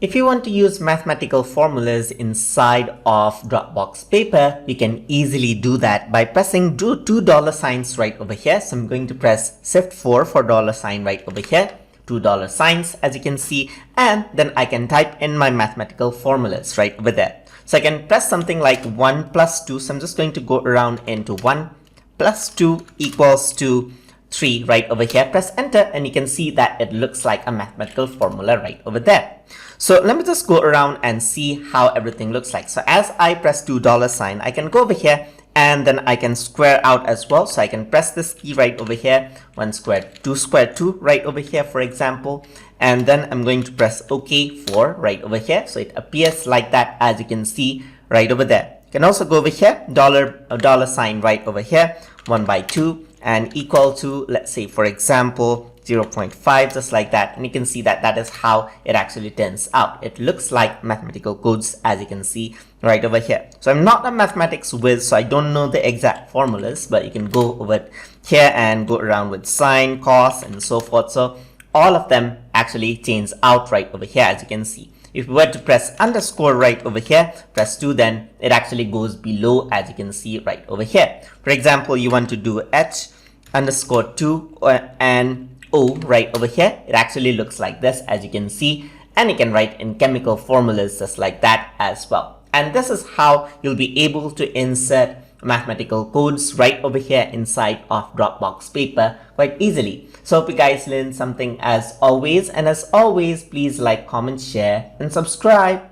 If you want to use mathematical formulas inside of Dropbox Paper, you can easily do that by pressing two dollar signs right over here. So I'm going to press Shift 4 for dollar sign right over here, $2 signs as you can see, and then I can type in my mathematical formulas right over there. So I can press something like 1 plus 2. So I'm just going to go around into 1 plus 2 equals to 3 right over here. Press enter and you can see that it looks like a mathematical formula right over there. So let me just go around and see how everything looks like. So as I press $2 sign, I can go over here and then I can square out as well. So I can press this key right over here, 1 squared, 2 squared, 2 right over here, for example. And then I'm going to press OK for right over here. So it appears like that, as you can see right over there. You can also go over here, dollar sign right over here, 1 by 2 and equal to, let's say, for example, 0.5, just like that. And you can see that that is how it actually turns out. It looks like mathematical codes, as you can see right over here. So I'm not a mathematics whiz, so I don't know the exact formulas, but you can go over here and go around with sine, cos, and so forth. So all of them actually turns out right over here, as you can see. If we were to press underscore right over here, press 2, then it actually goes below, as you can see right over here. For example, you want to do h underscore 2 and O right over here. It actually looks like this, as you can see, and you can write in chemical formulas just like that as well. And this is how you'll be able to insert mathematical codes right over here inside of Dropbox Paper quite easily. So hope you guys learned something as always, and as always, please like, comment, share, and subscribe.